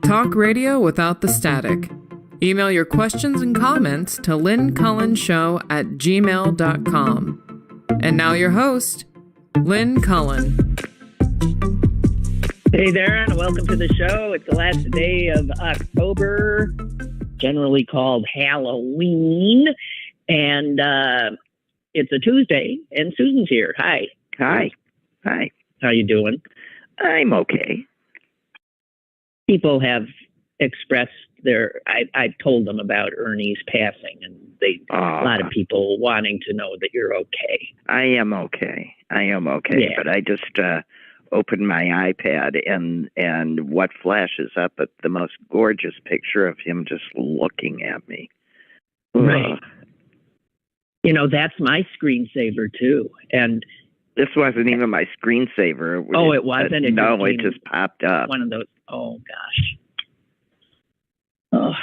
Talk radio without the static. Email your questions and comments to lynncullenshow@gmail.com. And now your host, Lynn Cullen. Hey there, and welcome to the show. It's the last day of October, generally called Halloween, and it's a Tuesday, and Susan's here. Hi. Hi. How you doing? I'm okay. People have expressed I've told them about Ernie's passing, and a lot of people wanting to know that you're okay. I am okay. Yeah. But I just opened my iPad, and what flashes up at the most gorgeous picture of him just looking at me. Right. You know, that's my screensaver, too. And this wasn't even my screensaver. It wasn't? It just popped up. One of those. Oh, gosh. Oh,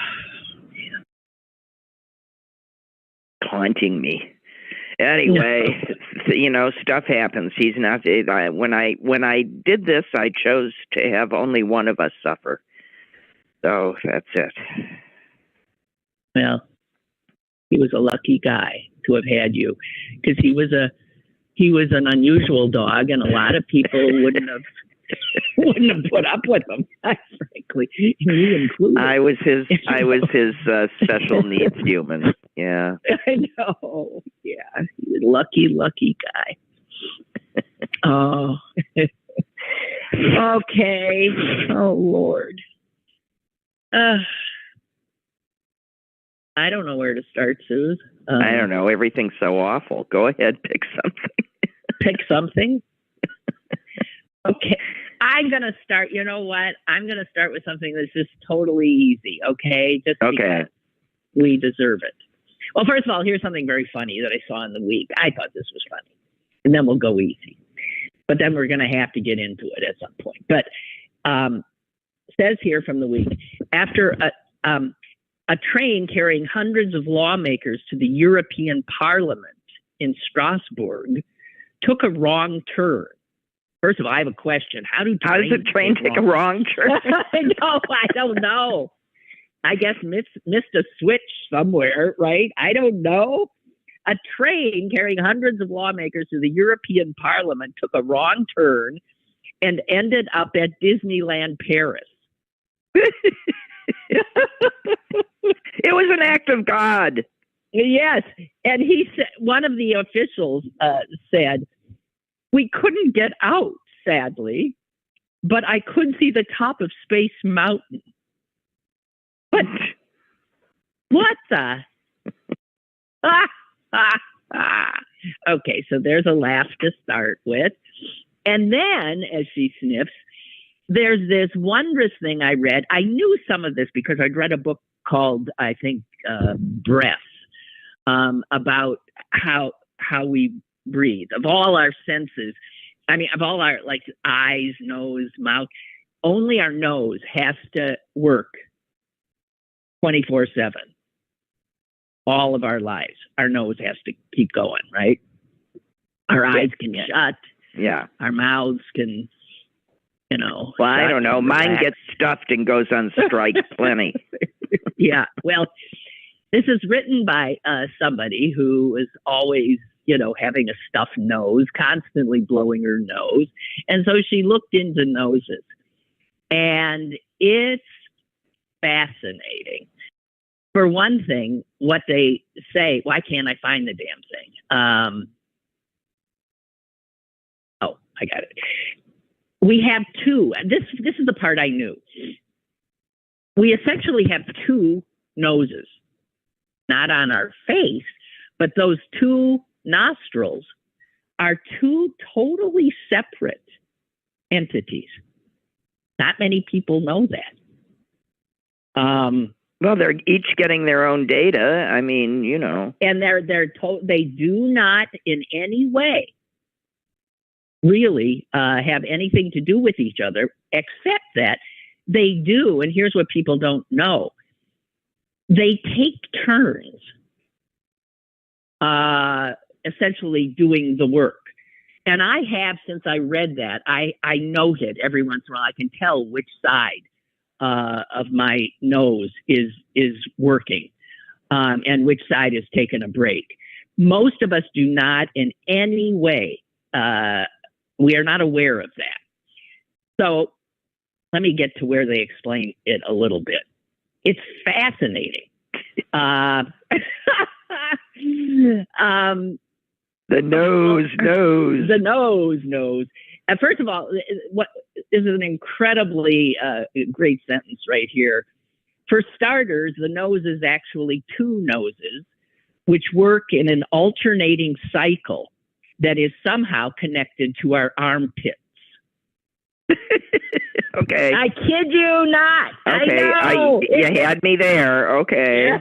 man. Taunting me. Anyway, stuff happens. He's not. When I did this, I chose to have only one of us suffer. So that's it. Well, he was a lucky guy to have had you, because he was an unusual dog, and a lot of people wouldn't have put up with him. Frankly, me included. I was his special needs human. Yeah, I know. Yeah, he was lucky guy. Oh, okay. Oh Lord. I don't know where to start, Suze. I don't know. Everything's so awful. Go ahead, pick something. Pick something? Okay. I'm going to start. You know what? I'm going to start with something that's just totally easy, okay? Just because we deserve it. Well, first of all, here's something very funny that I saw in the week. I thought this was funny. And then we'll go easy. But then we're going to have to get into it at some point. But says here from the week, after a train carrying hundreds of lawmakers to the European Parliament in Strasbourg took a wrong turn. First of all, I have a question. How does a train take a wrong turn? I don't know. I guess missed a switch somewhere, right? I don't know. A train carrying hundreds of lawmakers to the European Parliament took a wrong turn and ended up at Disneyland Paris. It was an act of God. Yes. And he said, one of the officials said, "We couldn't get out, sadly, but I could see the top of Space Mountain." What the? Okay, so there's a laugh to start with. And then, as she sniffs, there's this wondrous thing I read. I knew some of this because I'd read a book called, I think, Breath, about how we breathe. Of all our senses, of all our eyes, nose, mouth, only our nose has to work 24/7. All of our lives, our nose has to keep going, right? Our eyes can shut. Yeah. Our mouths can, Well, I don't know. Mine gets stuffed and goes on strike plenty. Yeah. Well, this is written by somebody who is always, having a stuffed nose, constantly blowing her nose. And so she looked into noses. And it's fascinating. For one thing, what they say, why can't I find the damn thing? I got it. We have two. This is the part I knew. We essentially have two noses, not on our face, but those two nostrils are two totally separate entities. Not many people know that. Well, they're each getting their own data. And they do not in any way really have anything to do with each other, except that they do. And here's what people don't know: they take turns, essentially doing the work. And I have, since I read that, I noted every once in a while, I can tell which side of my nose is working, and which side is taking a break. Most of us do not in any way. We are not aware of that. So let me get to where they explain it a little bit. It's fascinating. The nose. The nose. First of all, what this is an incredibly great sentence right here. For starters, the nose is actually two noses, which work in an alternating cycle that is somehow connected to our armpits. Okay. I kid you not. Okay. I know. You had me there. Okay.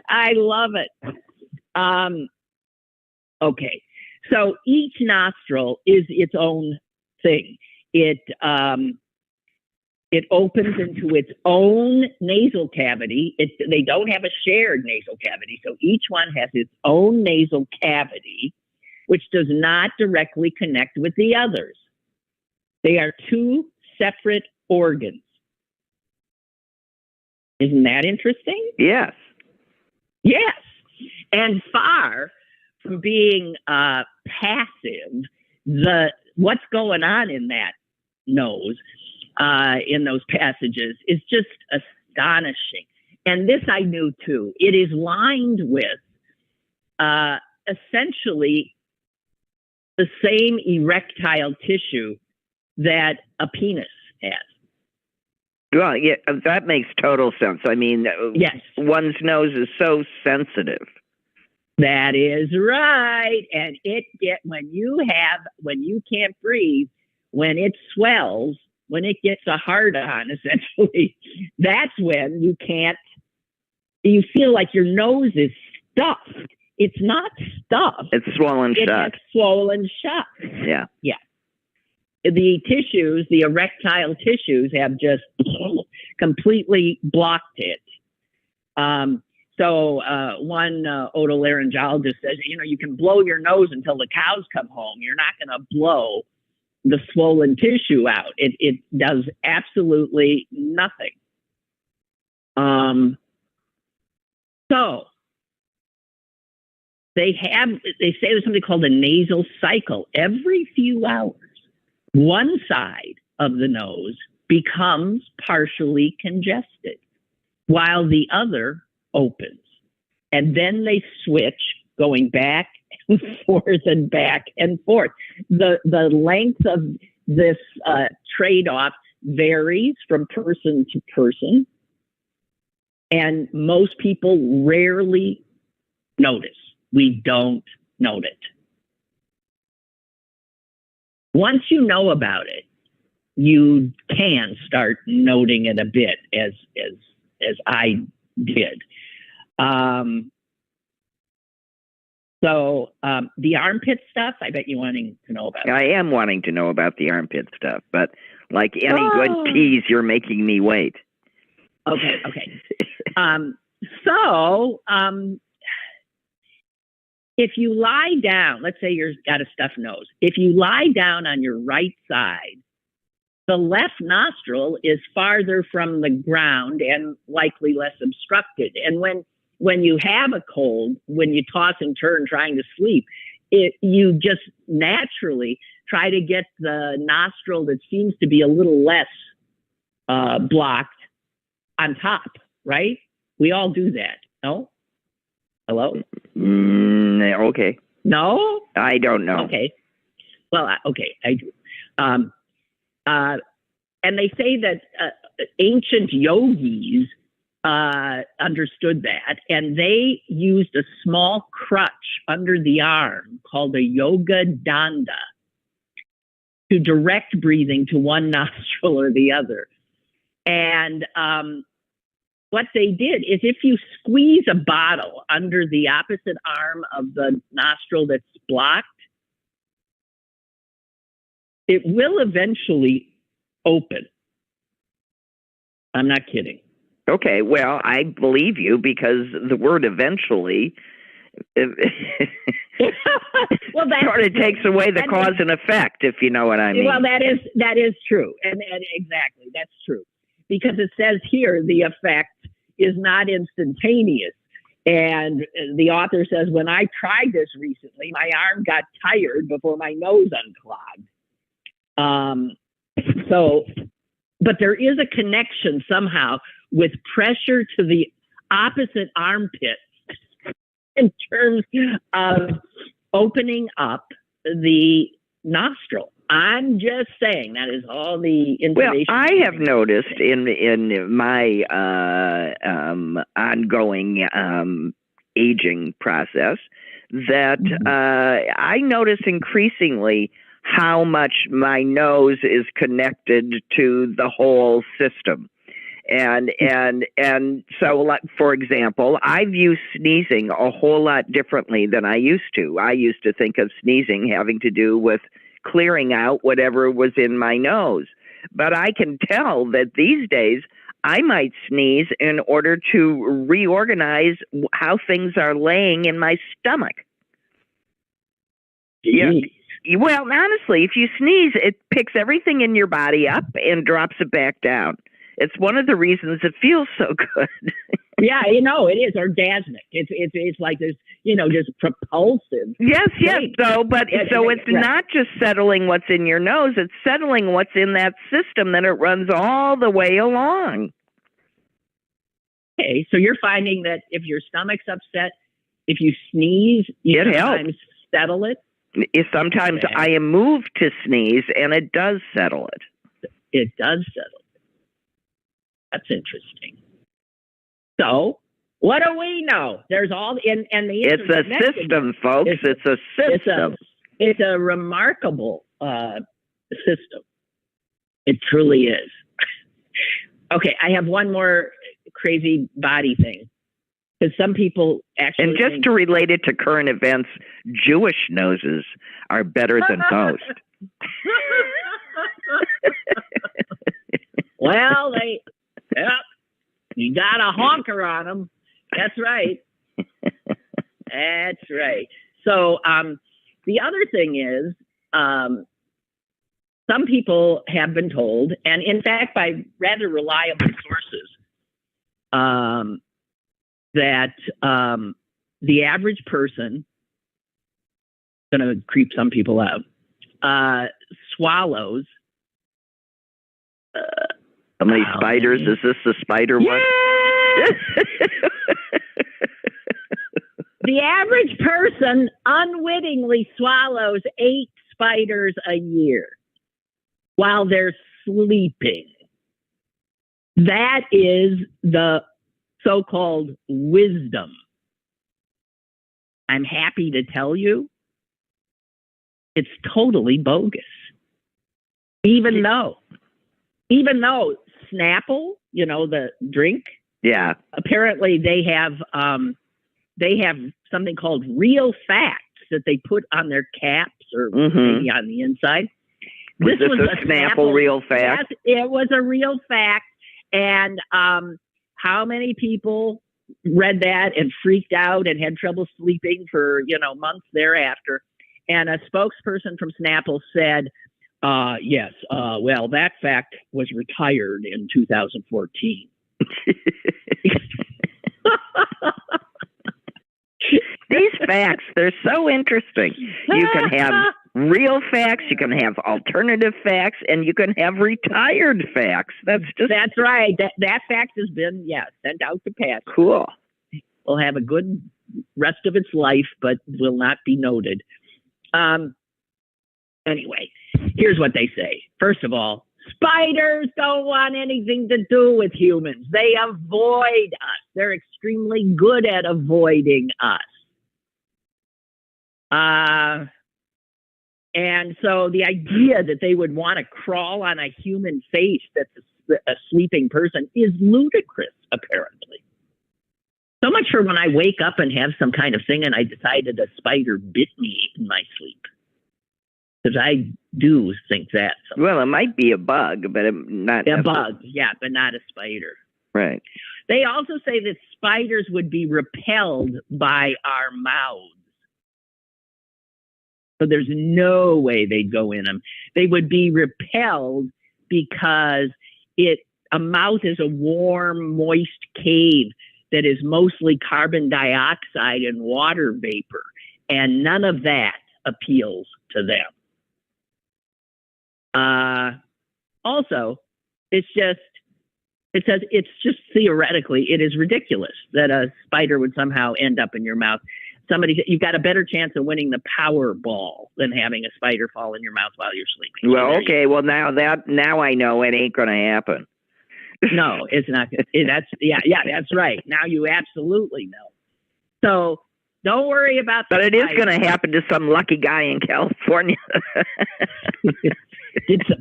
I love it. Okay. So each nostril is its own thing. It opens into its own nasal cavity. They don't have a shared nasal cavity. So each one has its own nasal cavity, which does not directly connect with the others. They are two separate organs. Isn't that interesting? Yes. Yes. And far from being passive, what's going on in that nose, in those passages, is just astonishing. And this I knew too. It is lined with essentially the same erectile tissue that a penis has. Well, yeah, that makes total sense. I mean, yes, one's nose is so sensitive. That is right. And when you can't breathe, when it swells, when it gets a hard on, essentially, that's when you feel like your nose is stuffed. It's not stuffed. It's swollen shut. It's swollen shut. Yeah. Yeah. The tissues, the erectile tissues, have just completely blocked it. So one otolaryngologist says, you can blow your nose until the cows come home. You're not going to blow the swollen tissue out. It does absolutely nothing. So they say there's something called a nasal cycle. Every few hours, one side of the nose becomes partially congested while the other opens. And then they switch, going back and forth and back and forth. The length of this trade-off varies from person to person. And most people rarely notice. We don't note it. Once you know about it, you can start noting it a bit, as I did. So the armpit stuff, I bet you're wanting to know about. I am wanting to know about the armpit stuff, but like any good tease, you're making me wait. Okay. If you lie down, let's say you've got a stuffed nose. If you lie down on your right side, the left nostril is farther from the ground and likely less obstructed. And when you have a cold, when you toss and turn trying to sleep, you just naturally try to get the nostril that seems to be a little less blocked on top, right? We all do that, no? Hello? Okay. No? I don't know. Okay. Well, okay, I do. And they say that ancient yogis understood that, and they used a small crutch under the arm called a yoga danda to direct breathing to one nostril or the other. And what they did is, if you squeeze a bottle under the opposite arm of the nostril that's blocked, it will eventually open. I'm not kidding. Okay, well, I believe you, because the word eventually Well, that sort of takes away the cause and effect, if you know what I mean. Well, that is true, and exactly that's true, because it says here the effect is not instantaneous. And the author says, when I tried this recently, my arm got tired before my nose unclogged. But there is a connection somehow with pressure to the opposite armpit in terms of opening up the nostril. I'm just saying that is all the information. Well, I have noticed in my ongoing aging process that I notice increasingly how much my nose is connected to the whole system. And so, like, for example, I view sneezing a whole lot differently than I used to. I used to think of sneezing having to do with clearing out whatever was in my nose. But I can tell that these days I might sneeze in order to reorganize how things are laying in my stomach. Yeah. Well, honestly, if you sneeze, it picks everything in your body up and drops it back down. It's one of the reasons it feels so good. Yeah, it is orgasmic. It's like this, just propulsive. Yes. So it's not just settling what's in your nose; it's settling what's in that system. Then it runs all the way along. Okay, so you're finding that if your stomach's upset, if you sneeze, you sometimes settle it. Sometimes I am moved to sneeze, and it does settle it. It does settle. That's interesting. So, what do we know? There's all and the it's a system, folks. It's a system. It's a remarkable system. It truly is. Okay, I have one more crazy body thing. Because some people actually and just to relate it to current events, Jewish noses are better than most. Well, you got a honker on them. That's right. That's right. So the other thing is, some people have been told, and in fact by rather reliable sources, that the average person, going to creep some people out, swallows. How many spiders? Is this the spider one? The average person unwittingly swallows 8 spiders a year while they're sleeping. That is the so-called wisdom. I'm happy to tell you it's totally bogus. Even though Snapple, the drink, apparently they have something called real facts that they put on their caps or maybe on the inside. This was a Snapple real fact? Yes, it was a real fact. And how many people read that and freaked out and had trouble sleeping for, months thereafter? And a spokesperson from Snapple said, yes, well, that fact was retired in 2014. These facts, they're so interesting. You can have real facts, you can have alternative facts, and you can have retired facts. That's right. That fact has been, sent out to pass. Cool. Will have a good rest of its life, but will not be noted. Anyway, here's what they say. First of all, spiders don't want anything to do with humans. They avoid us. They're extremely good at avoiding us. And so the idea that they would want to crawl on a human face that's a sleeping person is ludicrous, apparently. So much for when I wake up and have some kind of thing and I decided a spider bit me in my sleep. Because I do think that. Well, it might be a bug, but not a bug. Yeah, but not a spider. Right. They also say that spiders would be repelled by our mouths. So there's no way they'd go in them. They would be repelled because a mouth is a warm, moist cave that is mostly carbon dioxide and water vapor, and none of that appeals to them. Also, it says it's just theoretically, it is ridiculous that a spider would somehow end up in your mouth. You've got a better chance of winning the Powerball than having a spider fall in your mouth while you're sleeping. Well, okay. Well, now I know it ain't going to happen. No, it's not. That's right. Now you absolutely know. So don't worry about that. But it is going to happen to some lucky guy in California.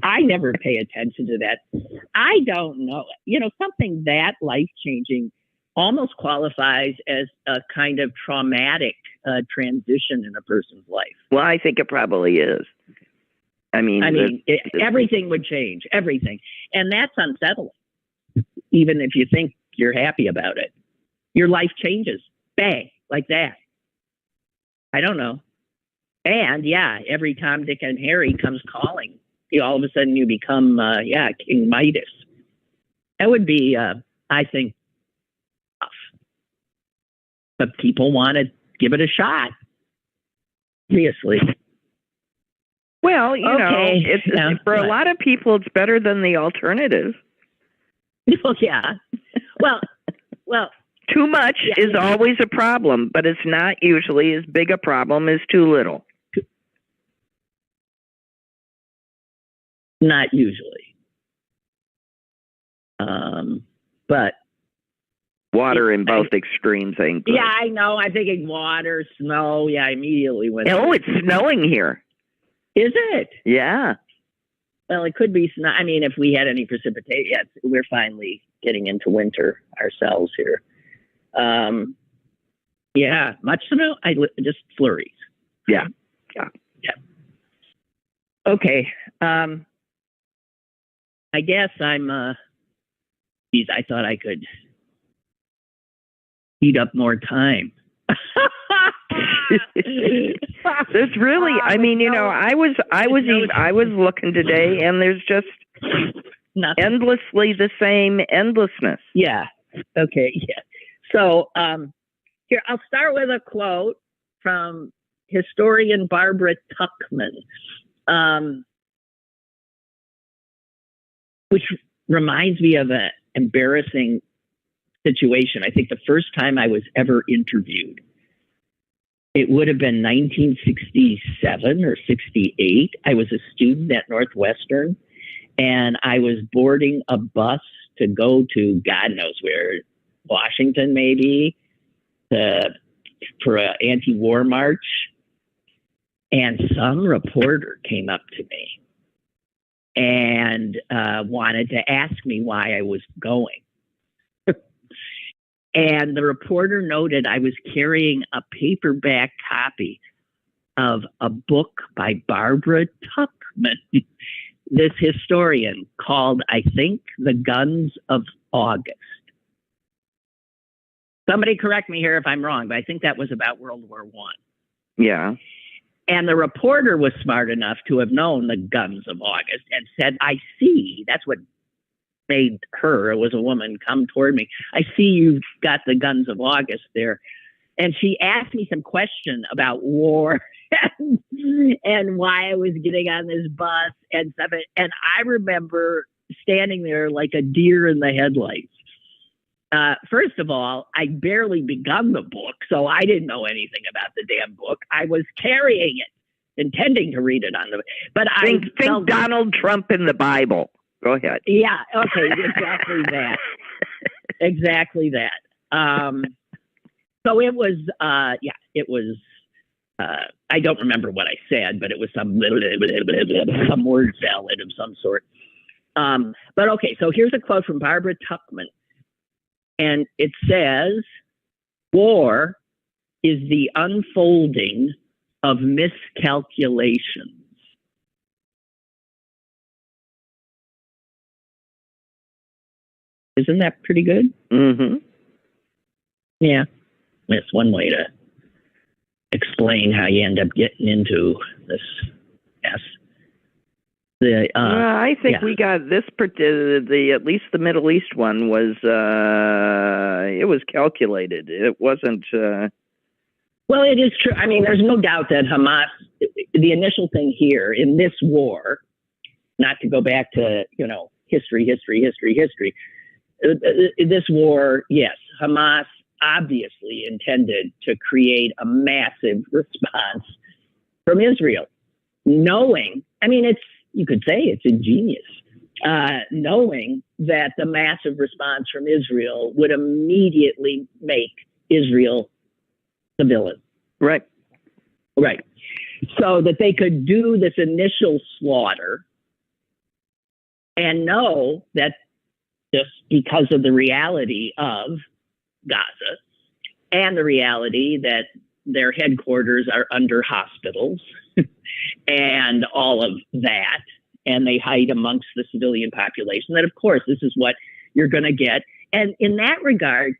I never pay attention to that. I don't know. Something that life-changing almost qualifies as a kind of traumatic transition in a person's life. Well, I think it probably is. Everything would change, everything. And that's unsettling. Even if you think you're happy about it, your life changes, bang, like that. I don't know. And every Tom, Dick, and Harry comes calling, all of a sudden you become, King Midas. That would be, I think, tough. But people want to give it a shot. Obviously. Well, for a lot of people, it's better than the alternative. Well, yeah. Well. Too much is always a problem, but it's not usually as big a problem as too little. Not usually. But water in both extremes ain't good. Yeah, I know. I'm thinking water, snow. Yeah, I immediately went. Oh, it's snowing here. Is it? Yeah. Well, it could be snow. I mean, if we had any precipitation, we're finally getting into winter ourselves here. Much snow. Just flurries. Yeah. Okay. I guess I'm. I thought I could eat up more time. There's really, I was looking today, and there's just nothing. Endlessly the same endlessness. Yeah. Okay. Yeah. So here, I'll start with a quote from historian Barbara Tuchman, which reminds me of an embarrassing situation. I think the first time I was ever interviewed, it would have been 1967 or 68. I was a student at Northwestern, and I was boarding a bus to go to God knows where, Washington maybe, for an anti-war march. And some reporter came up to me and wanted to ask me why I was going. And the reporter noted I was carrying a paperback copy of a book by Barbara Tuchman, this historian, called, I think, The Guns of August. Somebody correct me here if I'm wrong, but I think that was about World War I. Yeah. And the reporter was smart enough to have known The Guns of August and said, I see. That's what made her, it was a woman, come toward me. I see you've got The Guns of August there. And she asked me some question about war and why I was getting on this bus and stuff. And I remember standing there like a deer in the headlights. First of all, I'd barely begun the book, so I didn't know anything about the damn book. I was carrying it, intending to read it on the. But think Donald Trump in the Bible. Go ahead. Yeah. Okay. Exactly that. Exactly that. So it was. It was. I don't remember what I said, but it was some word salad of some sort. But okay. So here's a quote from Barbara Tuchman. And it says, war is the unfolding of miscalculations. Isn't that pretty good? Mm-hmm. Yeah. That's one way to explain how you end up getting into this mess. I think we got this. At least the Middle East one was. It was calculated. It wasn't. Well, it is true. I mean, there's no doubt that Hamas. The initial thing here in this war, not to go back to history. This war, yes, Hamas obviously intended to create a massive response from Israel, knowing. I mean, you could say it's ingenious, knowing that the massive response from Israel would immediately make Israel the villain. Right. So that they could do this initial slaughter and know that just because of the reality of Gaza and the reality that their headquarters are under hospitals and all of that, and they hide amongst the civilian population, that of course this is what you're going to get. And in that regard,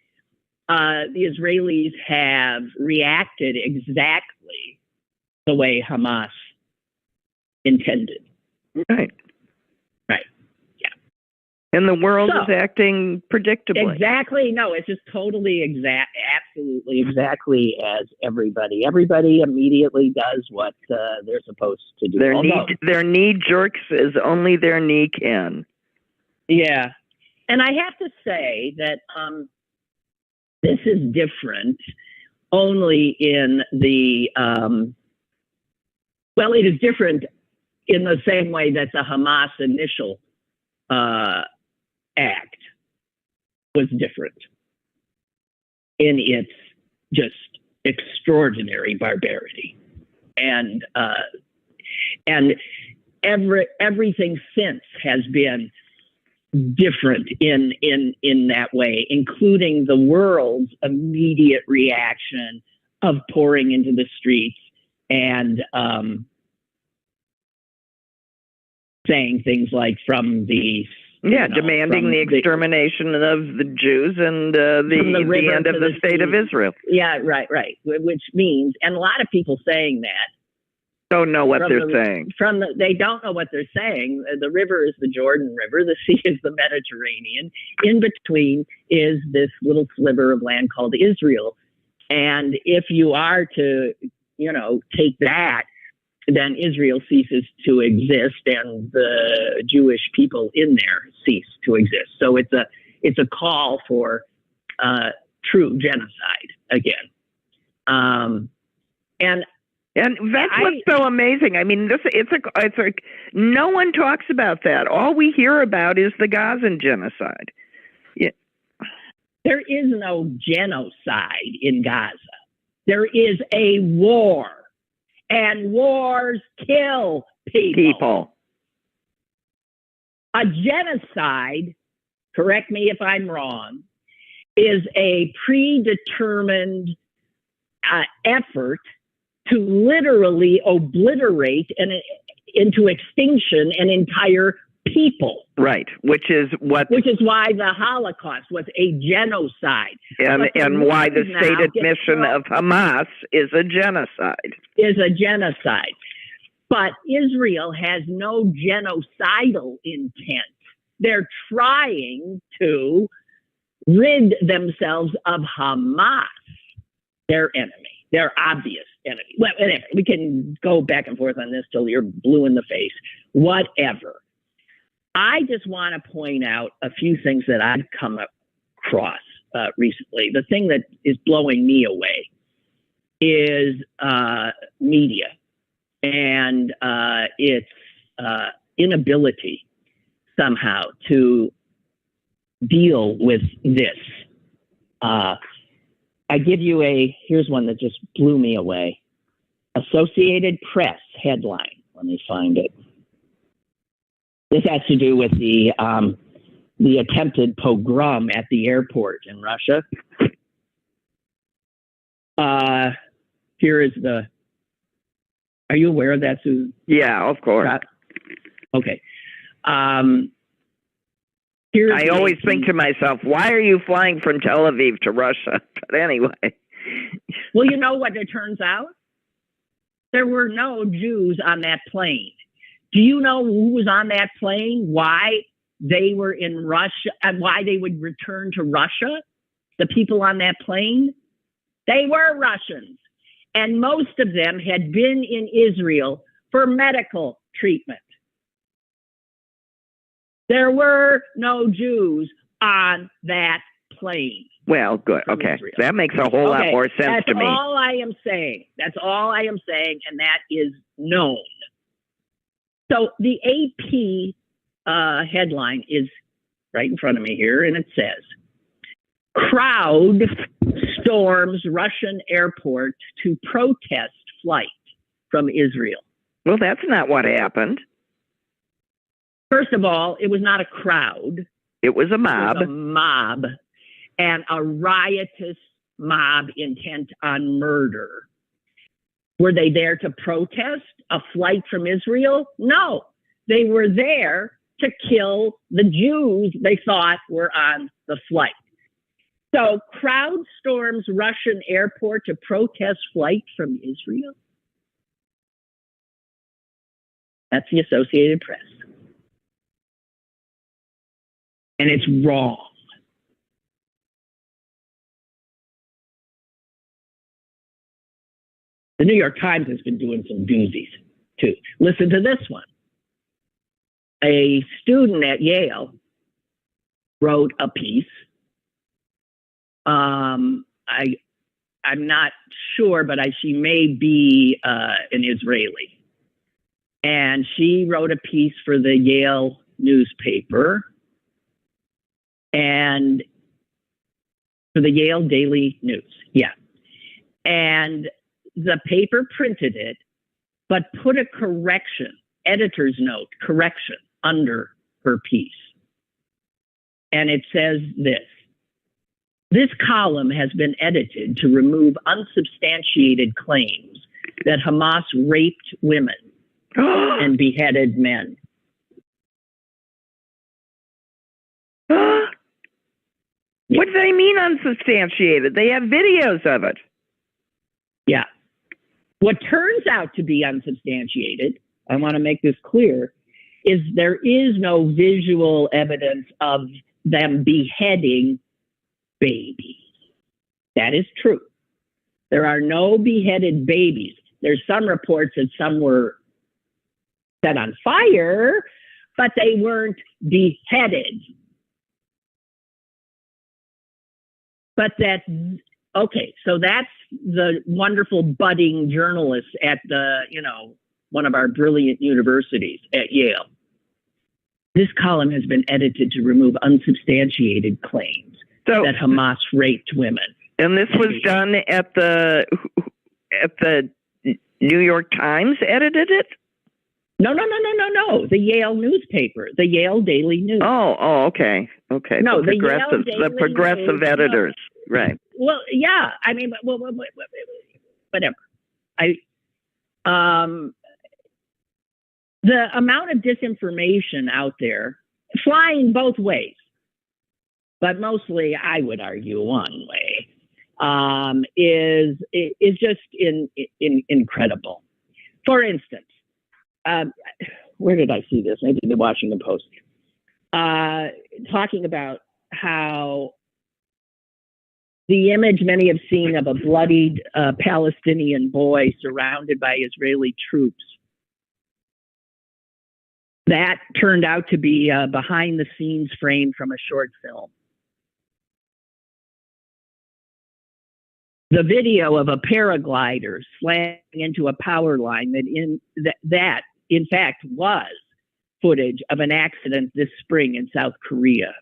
the Israelis have reacted exactly the way Hamas intended. Right. Yeah. And the world is acting predictably. Exactly. No, it's just totally absolutely exactly as everybody. Everybody immediately does what they're supposed to do. Their knee jerks as only their knee can. Yeah. And I have to say that this is different only in the, it is different in the same way that the Hamas initial act was different in its just extraordinary barbarity. And everything since has been different in that way, including the world's immediate reaction of pouring into the streets and saying things like demanding the extermination of the Jews and the end of the state of Israel. Yeah, right. Which means, and a lot of people saying that don't know what they're saying. They don't know what they're saying. The river is the Jordan River. The sea is the Mediterranean. In between is this little sliver of land called Israel. And if you are to, take that, then Israel ceases to exist and the Jewish people in there cease to exist. So it's a call for true genocide again. And that's what's so amazing. I mean, it's like no one talks about that. All we hear about is the Gazan genocide. Yeah. There is no genocide in Gaza. There is a war, and wars kill people. A genocide, correct me if I'm wrong, is a predetermined effort to literally obliterate into extinction an entire people. Right, which is why the Holocaust was a genocide. And why the state admission of Hamas is a genocide. But Israel has no genocidal intent. They're trying to rid themselves of Hamas, their enemy, their obvious enemy. Well, anyway, we can go back and forth on this till you're blue in the face. Whatever. I just want to point out a few things that I've come across recently. The thing that is blowing me away is media and its inability somehow to deal with this. I give you here's one that just blew me away. Associated Press headline. Let me find it. This has to do with the attempted pogrom at the airport in Russia. Here is are you aware of that, Susan? Yeah, of course. Okay. I always think to myself, why are you flying from Tel Aviv to Russia? But anyway. Well, you know what it turns out? There were no Jews on that plane. Do you know who was on that plane? Why they were in Russia and why they would return to Russia? The people on that plane, they were Russians. And most of them had been in Israel for medical treatment. There were no Jews on that plane. Well, good. Okay. Israel. That makes a whole lot more sense to me. That's all I am saying. That's all I am saying, and that is known. So the AP headline is right in front of me here, and it says, crowd storms Russian airport to protest flight from Israel. Well, that's not what happened. First of all, it was not a crowd. It was a mob. It was a mob, and a riotous mob intent on murder. Were they there to protest a flight from Israel? No, they were there to kill the Jews they thought were on the flight. So crowd storms Russian airport to protest flight from Israel. That's the Associated Press. And it's wrong. The New York Times has been doing some doozies too. Listen to this one. A student at Yale wrote a piece. I'm not sure, but she may be an Israeli. And she wrote a piece for the Yale newspaper and for the Yale Daily News. Yeah. And the paper printed it, but put a correction, editor's note, correction under her piece. And it says this. This column has been edited to remove unsubstantiated claims that Hamas raped women and beheaded men. What do they mean unsubstantiated? They have videos of it. Yeah. What turns out to be unsubstantiated, I want to make this clear, is there is no visual evidence of them beheading babies. That is true. There are no beheaded babies. There's some reports that some were set on fire, but they weren't beheaded. But that's okay. So that's the wonderful budding journalist at the, one of our brilliant universities at Yale. This column has been edited to remove unsubstantiated claims that Hamas raped women. And this was done at the New York Times edited it? No. The Yale newspaper, the Yale Daily News. Oh, okay. Okay. No, the progressive editors. No. Right. Well, yeah. I mean, whatever. The amount of disinformation out there, flying both ways, but mostly I would argue one way, is just incredible. For instance, where did I see this? Maybe the Washington Post. Talking about how the image many have seen of a bloodied Palestinian boy surrounded by Israeli troops, that turned out to be a behind-the-scenes frame from a short film. The video of a paraglider slamming into a power line that in fact was footage of an accident this spring in South Korea.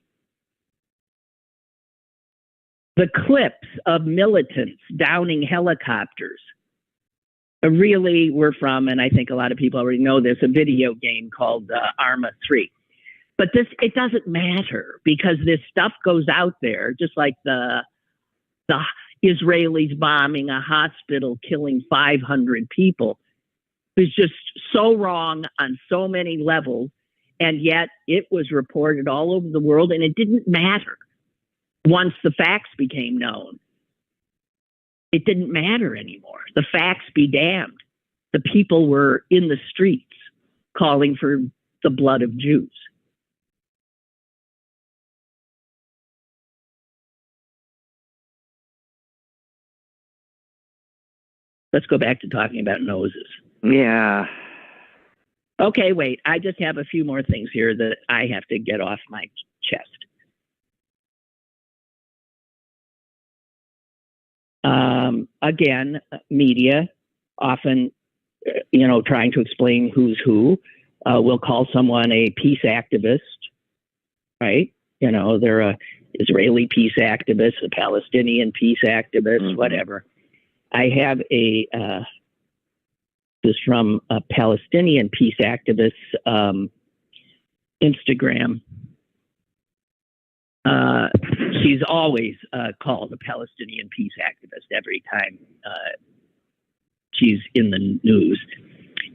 The clips of militants downing helicopters really were from, and I think a lot of people already know this, a video game called Arma 3. But it doesn't matter because this stuff goes out there, just like the Israelis bombing a hospital, killing 500 people. It's just so wrong on so many levels, and yet it was reported all over the world, and it didn't matter once the facts became known. It didn't matter anymore. The facts be damned. The people were in the streets calling for the blood of Jews. Let's go back to talking about noses. Yeah. Okay, wait. I just have a few more things here that I have to get off my chest. Again, media often, trying to explain who's who, will call someone a peace activist, right? They're a Israeli peace activist, a Palestinian peace activist, whatever. I have this from a Palestinian peace activist Instagram. She's always called a Palestinian peace activist every time she's in the news.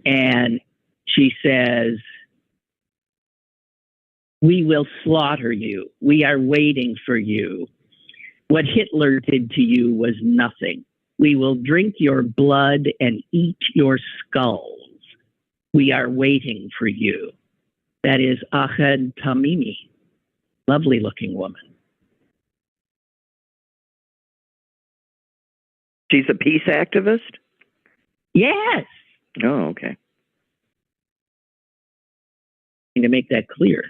And she says, "We will slaughter you. We are waiting for you. What Hitler did to you was nothing. We will drink your blood and eat your skulls. We are waiting for you." That is Ahed Tamimi. Lovely looking woman. She's a peace activist? Yes. Oh, okay. To make that clear.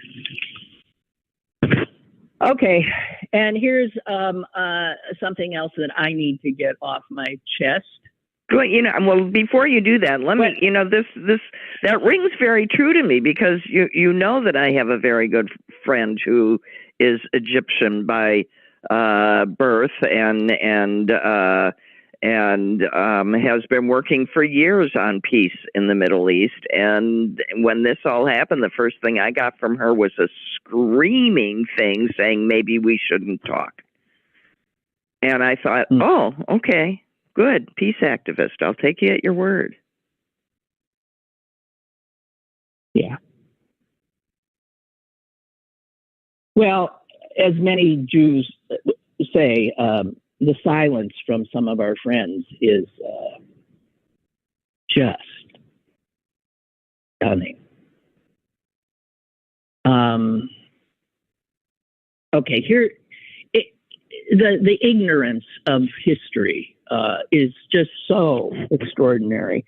Okay, and here's something else that I need to get off my chest. Well, before you do that, let me, this that rings very true to me, because you know that I have a very good friend who is Egyptian by birth and has been working for years on peace in the Middle East. And when this all happened, the first thing I got from her was a screaming thing saying maybe we shouldn't talk. And I thought, oh, okay. Good, peace activist. I'll take you at your word. Yeah. Well, as many Jews say, the silence from some of our friends is just stunning. Okay, here, the ignorance of history is just so extraordinary.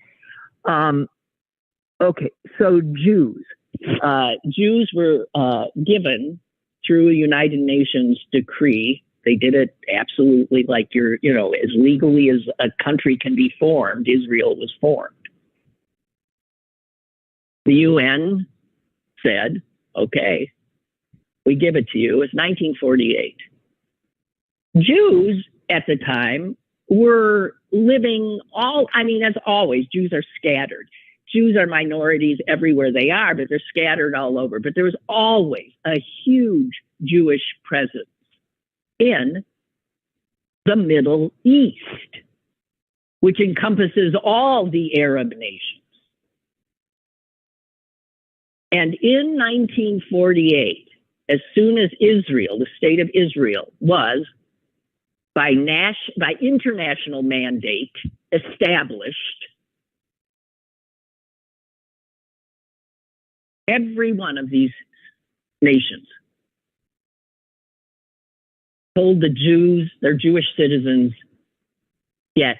Okay, so Jews were given through a United Nations decree. They did it absolutely like as legally as a country can be formed. Israel was formed. The UN said, okay, we give it to you. It's 1948. Jews at the time were living as always, Jews are scattered. Jews are minorities everywhere they are, but they're scattered all over. But there was always a huge Jewish presence in the Middle East, which encompasses all the Arab nations. And in 1948, as soon as Israel, the state of Israel, was by international mandate established, every one of these nations told the Jews, their Jewish citizens, get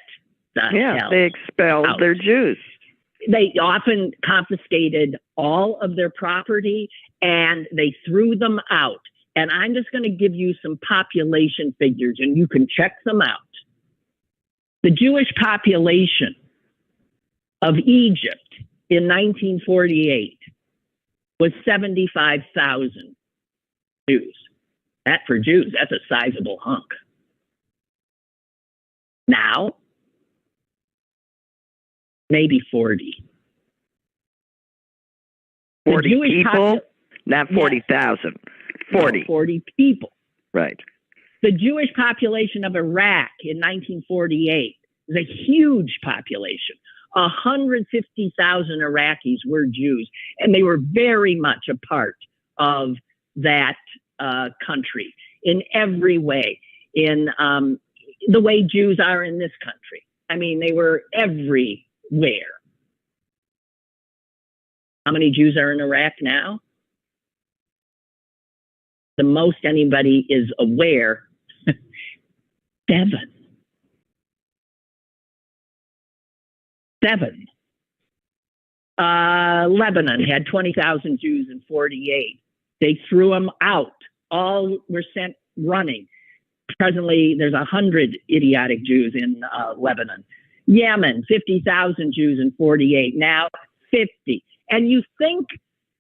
the hell they expelled out. their Jews. They often confiscated all of their property and they threw them out. And I'm just going to give you some population figures and you can check them out. The Jewish population of Egypt in 1948 was 75,000 Jews. That for Jews, that's a sizable hunk. Now, maybe 40. 40 people? Not 40,000. 40. No, 40 people. Right. The Jewish population of Iraq in 1948 was a huge population. 150,000 Iraqis were Jews, and they were very much a part of that country in every way, in the way Jews are in this country. I mean, they were everywhere. How many Jews are in Iraq now? The most anybody is aware, 7. 7. Lebanon had 20,000 Jews in 48. They threw them out. All were sent running. Presently, there's 100 idiotic Jews in Lebanon. Yemen, 50,000 Jews in 48. Now, 50. And you think,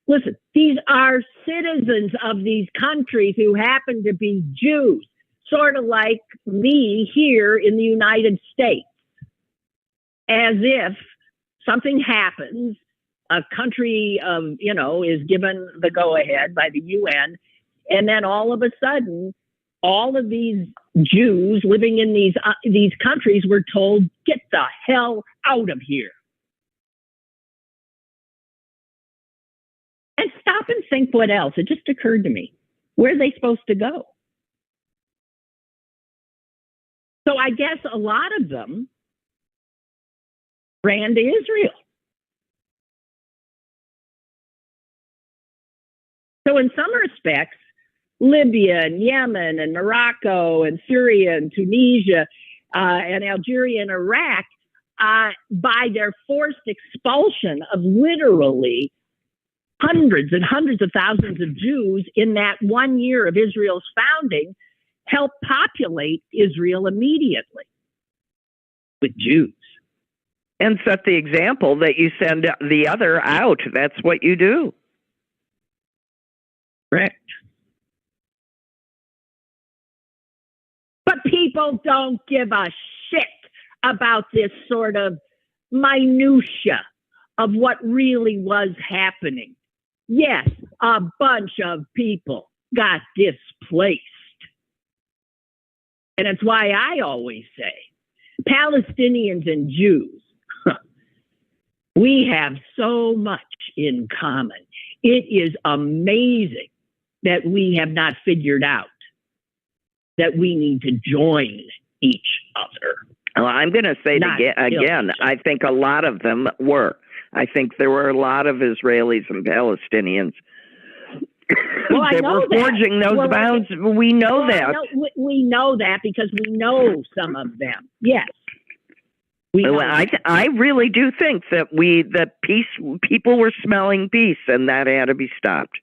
listen, these are citizens of these countries who happen to be Jews, sort of like me here in the United States. As if something happens, a country is given the go-ahead by the UN, and then all of a sudden, all of these Jews living in these countries were told, get the hell out of here. And stop and think what else. It just occurred to me. Where are they supposed to go? So I guess a lot of them ran to Israel. So in some respects, Libya and Yemen and Morocco and Syria and Tunisia and Algeria and Iraq, by their forced expulsion of literally hundreds and hundreds of thousands of Jews in that 1 year of Israel's founding, helped populate Israel immediately with Jews. And set the example that you send the other out. That's what you do. Correct. But people don't give a shit about this sort of minutia of what really was happening. Yes, a bunch of people got displaced. And it's why I always say, Palestinians and Jews, we have so much in common. It is amazing that we have not figured out that we need to join each other. Well, I'm going to say again, I think a lot of them were. I think there were a lot of Israelis and Palestinians that were forging those bounds. We know that. We know that because we know some of them. Yes. I really do think that people were smelling peace, and that had to be stopped.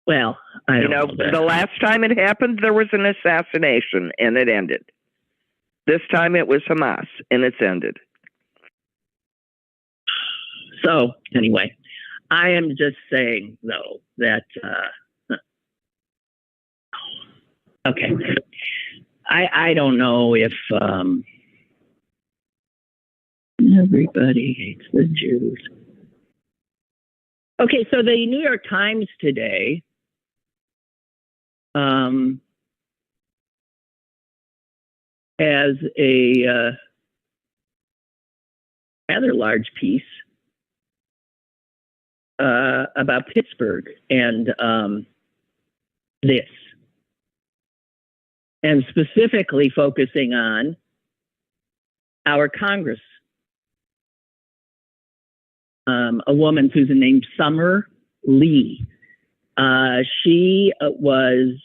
Well, I don't know. The last time it happened, there was an assassination, and it ended. This time it was Hamas, and it's ended. So, anyway, I am just saying, though, that, okay, I don't know if everybody hates the Jews. Okay, so the New York Times today has a rather large piece about Pittsburgh and this, and specifically focusing on our Congress, a woman who's named Summer Lee. She was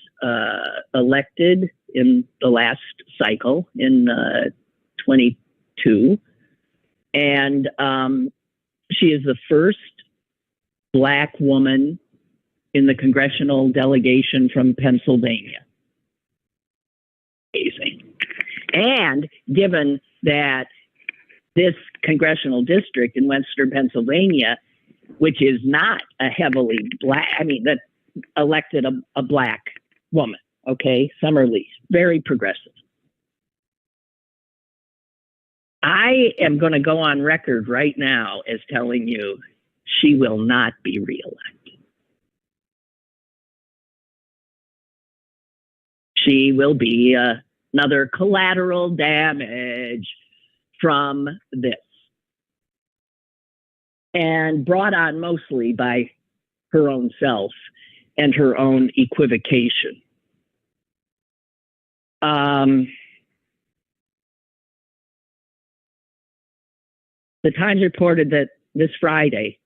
elected in the last cycle in 22, and she is the first Black woman in the congressional delegation from Pennsylvania. Amazing. And given that this congressional district in Western Pennsylvania, which is not a heavily Black, that elected a Black woman, okay, Summer Lee, very progressive. I am going to go on record right now as telling you she will not be reelected. She will be another collateral damage from this, and brought on mostly by her own self and her own equivocation. The Times reported that this Friday,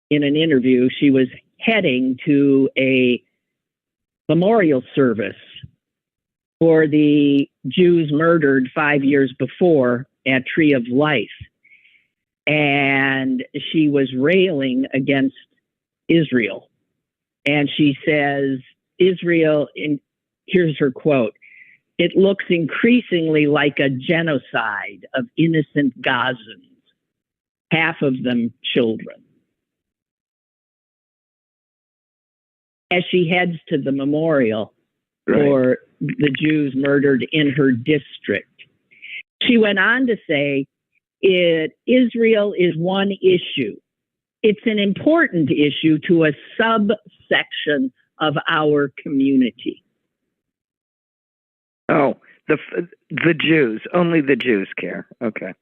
in an interview, she was heading to a memorial service for the Jews murdered 5 years before at Tree of Life. And she was railing against Israel. And she says, Israel, here's her quote, "It looks increasingly like a genocide of innocent Gazans, half of them children." As she heads to the memorial for the Jews murdered in her district. She went on to say, Israel is one issue. It's an important issue to a subsection of our community. Oh, the Jews. Only the Jews care. Okay.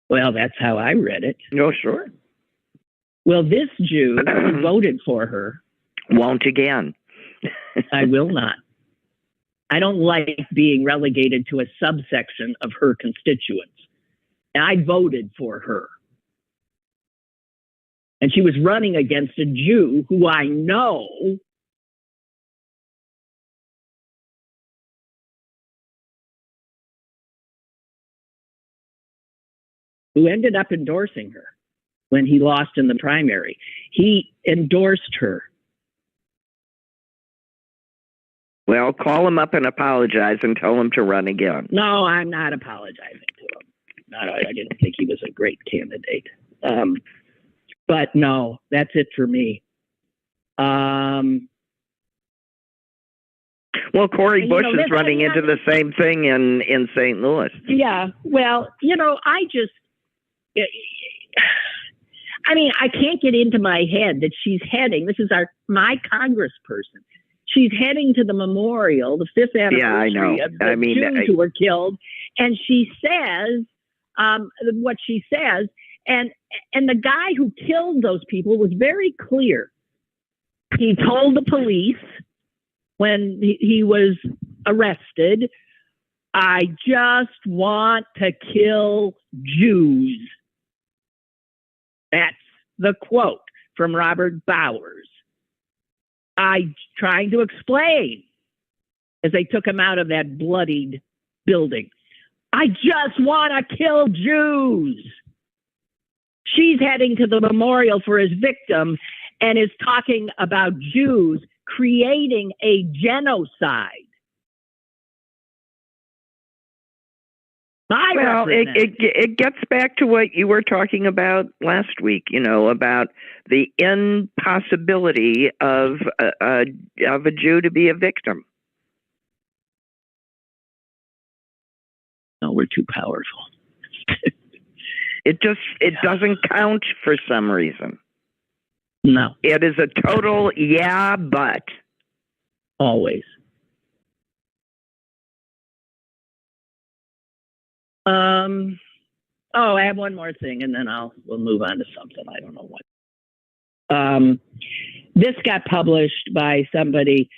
Well, that's how I read it. No, sure. Well, this Jew who voted for her won't again. I will not. I don't like being relegated to a subsection of her constituents. And I voted for her. And she was running against a Jew who I know who ended up endorsing her when he lost in the primary. He endorsed her. Well, call him up and apologize and tell him to run again. No, I'm not apologizing to him. I didn't think he was a great candidate. But no, that's it for me. Well, Cori Bush is running into the same thing in St. Louis. Yeah, well, I can't get into my head that she's heading. This is my congressperson. She's heading to the memorial, the 5th anniversary of the Jews who were killed, and she says what she says. And the guy who killed those people was very clear. He told the police when he was arrested, "I just want to kill Jews." That's the quote from Robert Bowers. Trying to explain as they took him out of that bloodied building. "I just want to kill Jews." She's heading to the memorial for his victim and is talking about Jews creating a genocide. It gets back to what you were talking about last week, about the impossibility of a Jew to be a victim. No, we're too powerful. It doesn't count for some reason. No. It is a total but. Always. I have one more thing, and then we'll move on to something. I don't know what. This got published by somebody.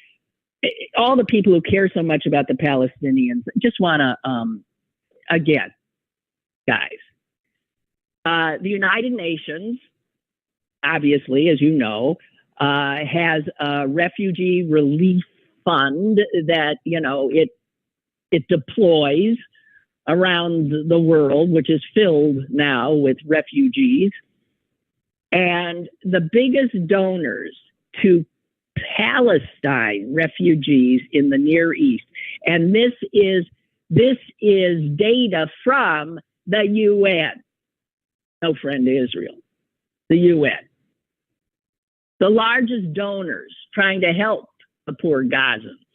All the people who care so much about the Palestinians just want to, again, guys. The United Nations, obviously, as you know, has a refugee relief fund that it deploys around the world, which is filled now with refugees. And the biggest donors to Palestine refugees in the Near East, and this is data from the UN. No friend to Israel, the UN. The largest donors trying to help the poor Gazans.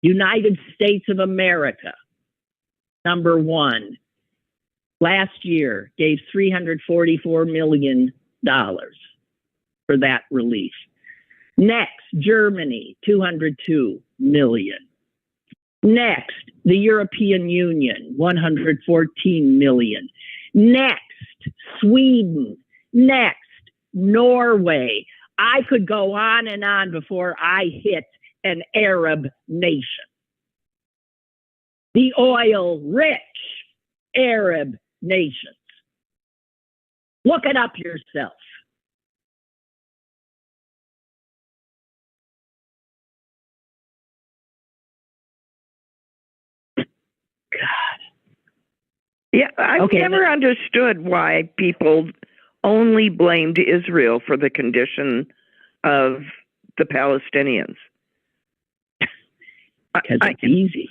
United States of America, number one. Last year gave $344 million for that relief. Next, Germany, $202 million. Next, the European Union, $114 million. Next, Sweden. Next, Norway. I could go on and on before I hit an Arab nation. The oil-rich Arab nations. Look it up yourself. God. Yeah, I've never understood why people only blamed Israel for the condition of the Palestinians. Because it's easy.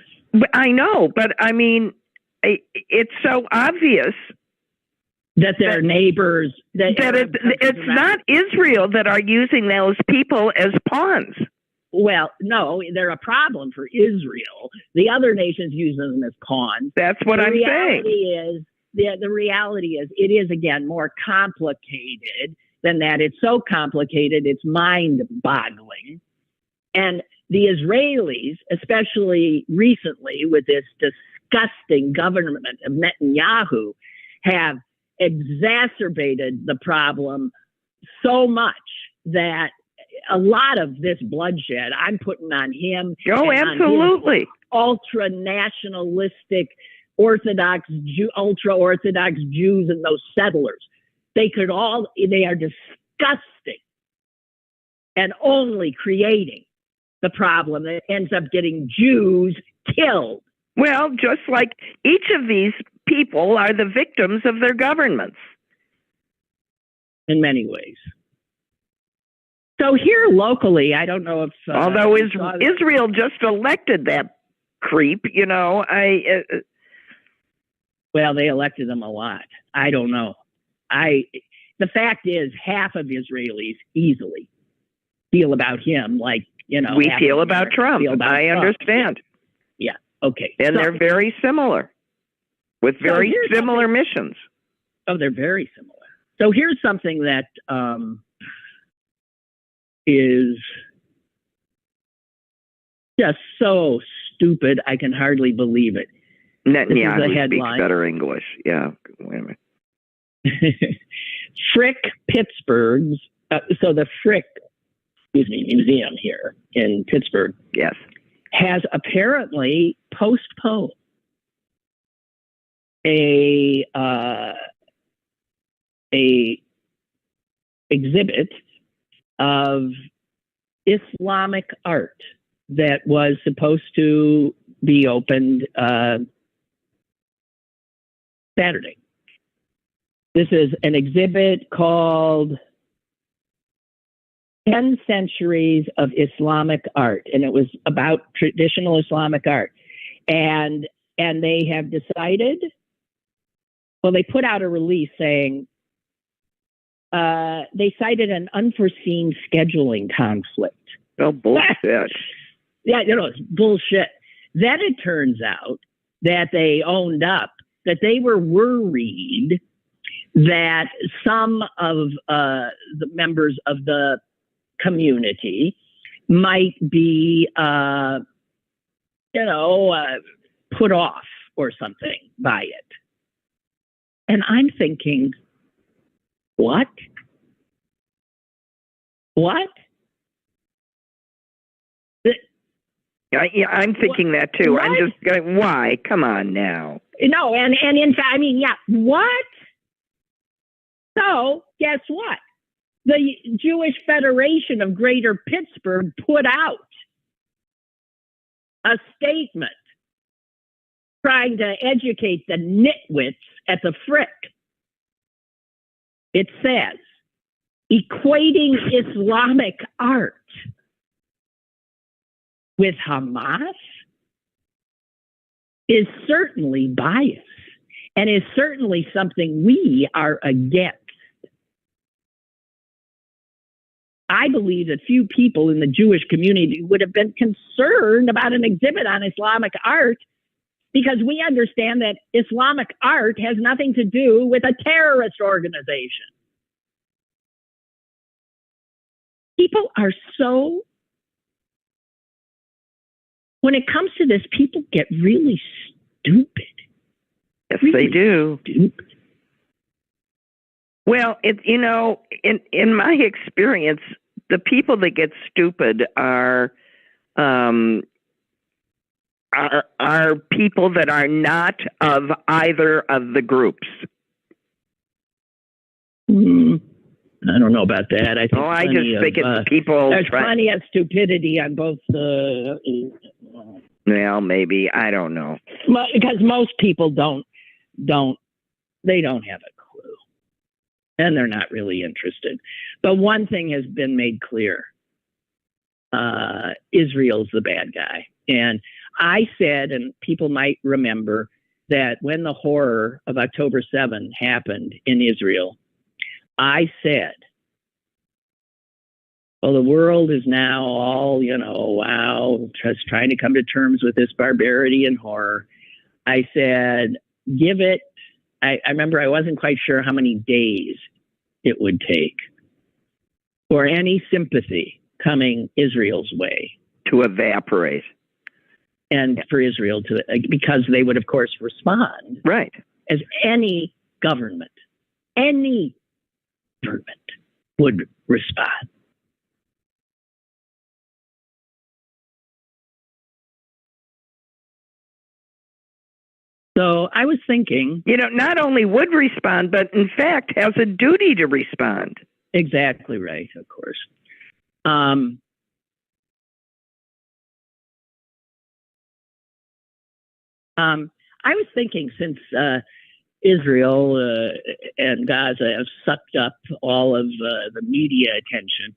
I know, but I mean, it's so obvious that their neighbors... it's not Israel that are using those people as pawns. Well, no, they're a problem for Israel. The other nations use them as pawns. That's what I'm saying. The reality is, it is, again, more complicated than that. It's so complicated, it's mind-boggling. And the Israelis, especially recently with this disgusting government of Netanyahu, have exacerbated the problem so much that a lot of this bloodshed I'm putting on him. Oh, absolutely. Ultra nationalistic, ultra Orthodox Jews and those settlers. They are disgusting and only creating the problem that ends up getting Jews killed. Well, just like each of these people are the victims of their governments. In many ways. So here locally, I don't know if... although Israel just elected that creep, you know, well, they elected him a lot. I don't know. The fact is, half of Israelis easily feel about him like, you know... We feel about Trump. I understand. Yeah. Okay. And they're very similar, with very similar missions. Oh, they're very similar. So here's something that is just so stupid, I can hardly believe it. Netanyahu speaks better English. Yeah. Wait a minute. Frick Pittsburgh's, so the Frick, museum here in Pittsburgh. Yes. Has apparently postponed a exhibit of Islamic art that was supposed to be opened Saturday. This is an exhibit called 10 Centuries of Islamic Art, and it was about traditional Islamic art. And they have decided, well, they put out a release saying they cited an unforeseen scheduling conflict. Oh, bullshit. Yeah, you know, it's bullshit. Then it turns out that they owned up that they were worried that some of the members of the community might be, put off or something by it. And I'm thinking, what? What? Yeah, I'm thinking that too. What? I'm just going, why? Come on now. No, and in fact, I mean, yeah, what? So, guess what? The Jewish Federation of Greater Pittsburgh put out a statement trying to educate the nitwits at the Frick. It says, equating Islamic art with Hamas is certainly biased and is certainly something we are against. I believe that few people in the Jewish community would have been concerned about an exhibit on Islamic art because we understand that Islamic art has nothing to do with a terrorist organization. People are so... When it comes to this, people get really stupid. Yes, really they do. Stupid. Well, in my experience, the people that get stupid are people that are not of either of the groups. I don't know about that. I think I just think it's people. There's plenty of stupidity on both the. Well, maybe, I don't know. Because most people don't have a clue, and they're not really interested. But one thing has been made clear: Israel's the bad guy, and I said, and people might remember that when the horror of October 7 happened in Israel, I said, well, the world is now all, wow, just trying to come to terms with this barbarity and horror. I said, give it, I remember I wasn't quite sure how many days it would take for any sympathy coming Israel's way to evaporate. And for Israel to, because they would, of course, respond. Right. As any government would respond. So I was thinking... not only would respond, but in fact has a duty to respond. Exactly right, of course. I was thinking, since Israel and Gaza have sucked up all of the media attention,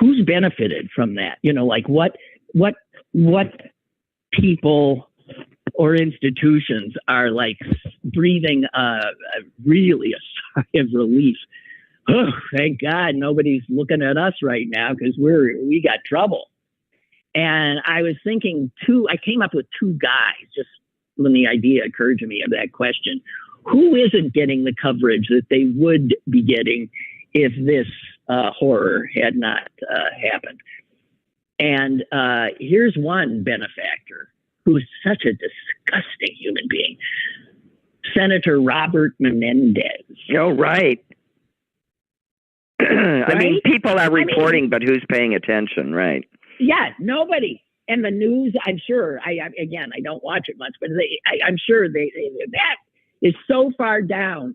who's benefited from that? Like what people or institutions are like breathing really a sigh of relief. Oh, thank God nobody's looking at us right now because we got trouble. And I was thinking I came up with two guys just when the idea occurred to me of that question. Who isn't getting the coverage that they would be getting if this horror had not happened? And here's one benefactor who's such a disgusting human being. Senator Robert Menendez. Oh, right. I mean, people are reporting, but who's paying attention, right? Yeah, nobody. And the news, I'm sure, I don't watch it much, but I'm sure that is so far down.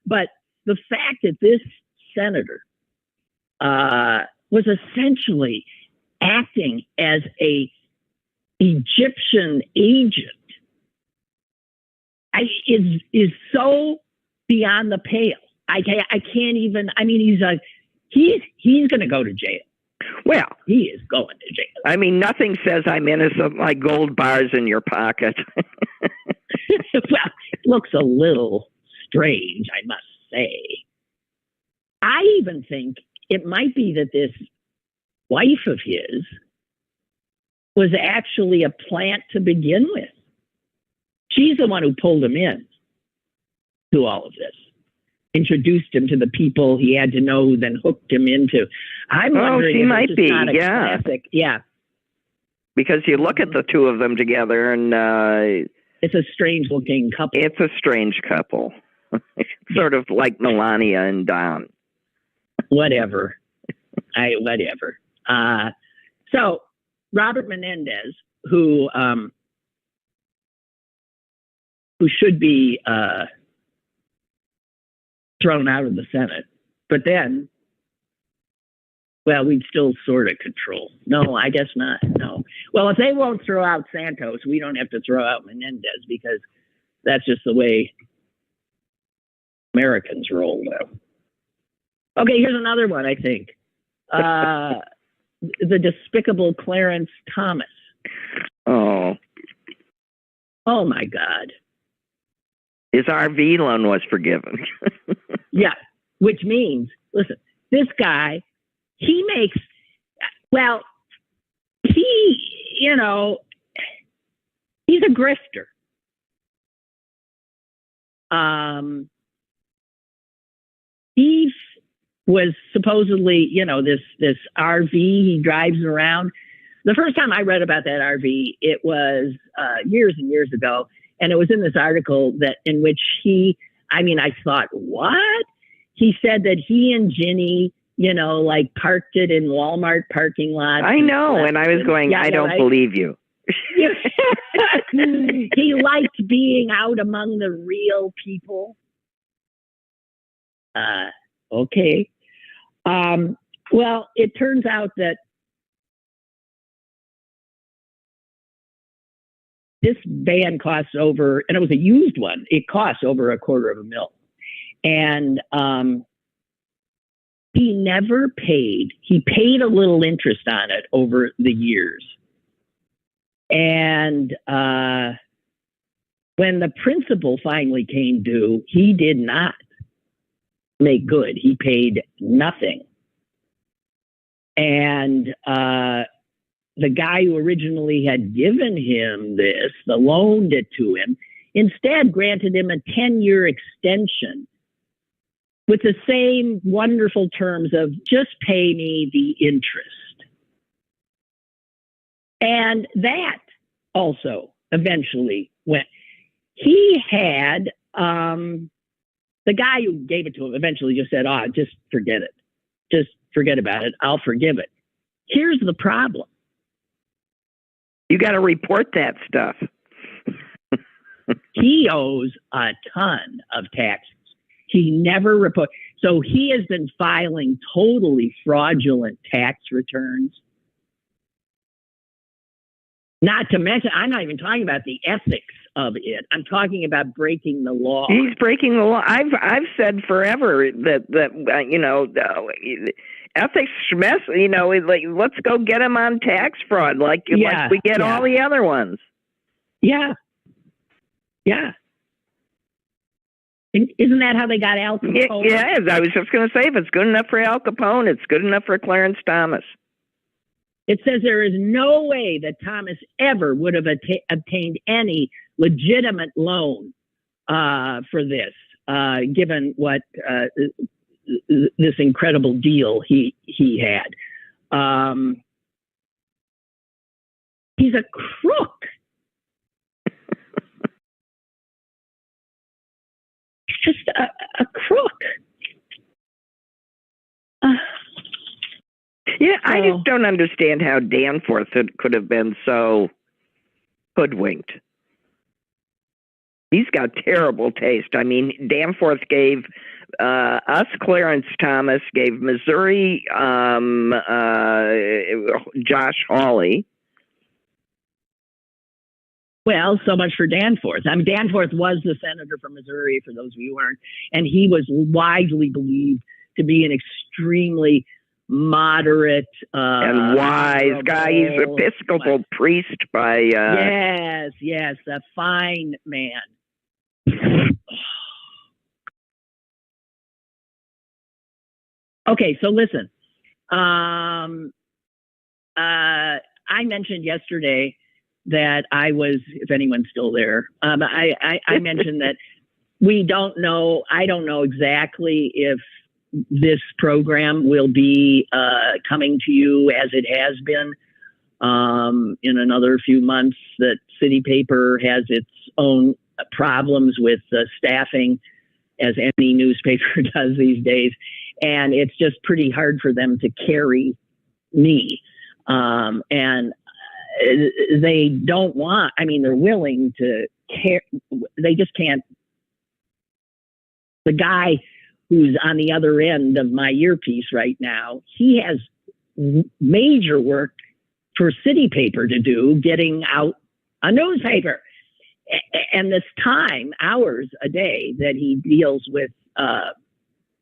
But the fact that this senator was essentially acting as a Egyptian agent is so beyond the pale. I can't even. I mean, he's going to go to jail. Well, he is going to jail. I mean, nothing says I'm innocent like gold bars in your pocket. Well, it looks a little strange, I must say. I even think it might be that this wife of his was actually a plant to begin with. She's the one who pulled him in to all of this. Introduced him to the people he had to know, then hooked him into. I'm wondering she if might be, not a classic. Yeah. Because you look at the two of them together, and it's a strange-looking couple. It's a strange couple, sort of like Melania and Don. Whatever. So Robert Menendez, who should be thrown out of the Senate, but then, well, we'd still sort of control. No, I guess not. No. Well, if they won't throw out Santos, we don't have to throw out Menendez, because that's just the way Americans roll now. Okay, here's another one, I think. The despicable Clarence Thomas. Oh my God. His RV loan was forgiven. Yeah, which means, listen, this guy, he makes, well, he's a grifter. He was supposedly, this RV he drives around. The first time I read about that RV, it was years and years ago. And it was in this article in which I thought, what? He said that he and Ginny, parked it in Walmart parking lots. I know. And I was going, I don't believe you. He liked being out among the real people. Okay. Well, it turns out that this van costs over, and it was a used one, it costs over $250,000. And he never paid. He paid a little interest on it over the years. And when the principal finally came due, he did not make good. He paid nothing. And the guy who originally had given him this, loaned it to him, instead granted him a 10-year extension with the same wonderful terms of just pay me the interest. And that also eventually went. He had, the guy who gave it to him eventually just said, just forget it. Just forget about it. I'll forgive it. Here's the problem. You got to report that stuff. He owes a ton of taxes. He never reports. So he has been filing totally fraudulent tax returns. Not to mention, I'm not even talking about the ethics of it. I'm talking about breaking the law. He's breaking the law. I've said forever that ethics mess. Like, let's go get him on tax fraud, like we get all the other ones. Yeah. Isn't that how they got Al Capone? Yeah, I was just going to say, if it's good enough for Al Capone, it's good enough for Clarence Thomas. It says there is no way that Thomas ever would have obtained any legitimate loan for this, given what this incredible deal he had. He's a crook. He's just a crook. I just don't understand how Danforth could have been so hoodwinked. He's got terrible taste. I mean, Danforth gave us Clarence Thomas, gave Missouri Josh Hawley. Well, so much for Danforth. I mean, Danforth was the senator from Missouri, for those of you who aren't, and he was widely believed to be an extremely moderate and wise guy. He's an Episcopal priest by yes, a fine man. Okay, so listen. I mentioned yesterday that I was, if anyone's still there, I mentioned that we don't know. I don't know exactly if this program will be coming to you as it has been in another few months. That City Paper has its own problems with staffing, as any newspaper does these days. And it's just pretty hard for them to carry me. And they don't want, I mean, they're willing to care. They just can't. The guy who's on the other end of my earpiece right now, he has major work for City Paper to do, getting out a newspaper. And this time, hours a day that he deals with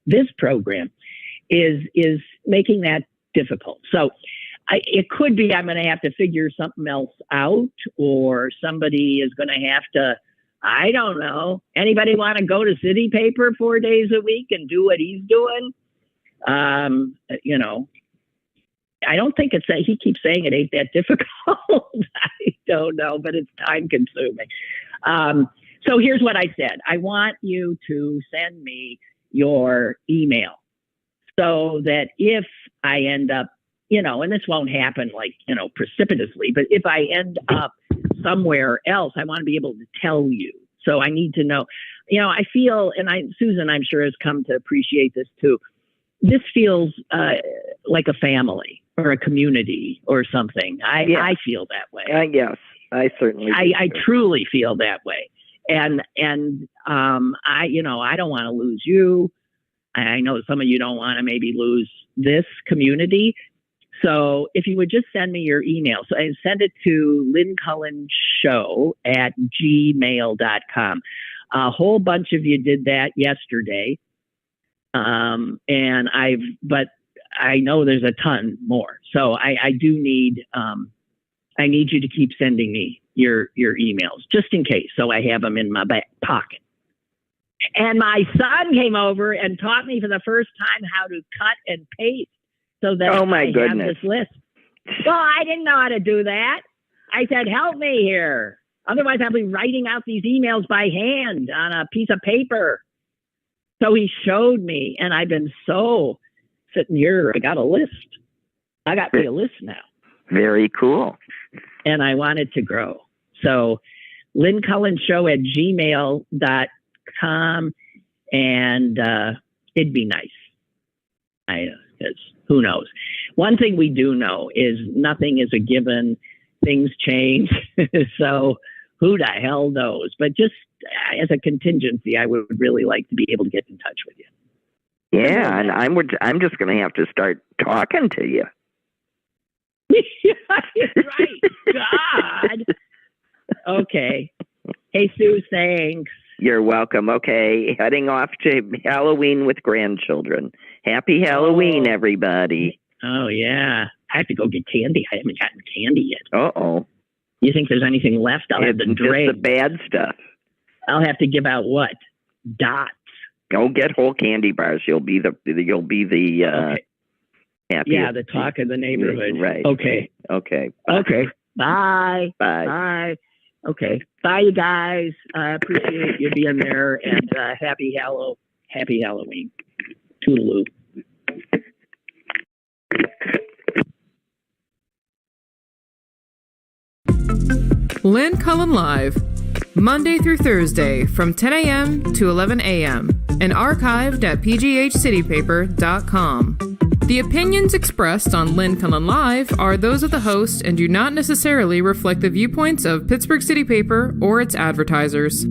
this program is making that difficult. So it could be I'm going to have to figure something else out, or somebody is going to have to, I don't know. Anybody want to go to City Paper 4 days a week and do what he's doing? You know, I don't think it's that. He keeps saying it ain't that difficult. I don't know, but it's time consuming. So here's what I said. I want you to send me your email so that if I end up, you know, and this won't happen like, you know, precipitously, but if I end up somewhere else, I want to be able to tell you. So I need to know, you know, I feel, and Susan, I'm sure, has come to appreciate this too. This feels like a family or a community or something. I feel that way. Yes, I certainly do. I truly feel that way. And I, you know, I don't want to lose you. I know some of you don't want to maybe lose this community. So if you would just send me your email, so I send it to lynncullenshow@gmail.com. A whole bunch of you did that yesterday. But I know there's a ton more. So I do need, I need you to keep sending me your emails just in case. So I have them in my back pocket. And my son came over and taught me for the first time how to cut and paste so that oh my I goodness. have this list. Well, I didn't know how to do that. I said, help me here. Otherwise, I'll be writing out these emails by hand on a piece of paper. So he showed me, and I've been so sitting here. I got a list. I got me a list now. Very cool. And I want it to grow. So lynncullenshow@gmail.com, and it'd be nice. Because who knows? One thing we do know is nothing is a given. Things change. So who the hell knows? But just as a contingency, I would really like to be able to get in touch with you. Yeah, and I'm just going to have to start talking to you. Right. God. Okay. Hey, Sue, thanks. You're welcome. Okay, heading off to Halloween with grandchildren. Happy Halloween, everybody. Oh, yeah. I have to go get candy. I haven't gotten candy yet. Uh-oh. You think there's anything left? I'll have to drink. Just the bad stuff. I'll have to give out what? Dots. Go get whole candy bars. You'll be the Okay. happiest. Yeah, the talk of the neighborhood. Right. Okay. Okay. Okay. Bye. Bye. Bye. Okay. Bye, you guys. I appreciate you being there, and happy Halloween. Toodaloo. Lynn Cullen Live, Monday through Thursday from 10 a.m. to 11 a.m. and archived at pghcitypaper.com. The opinions expressed on Lynn Cullen Live are those of the host and do not necessarily reflect the viewpoints of Pittsburgh City Paper or its advertisers.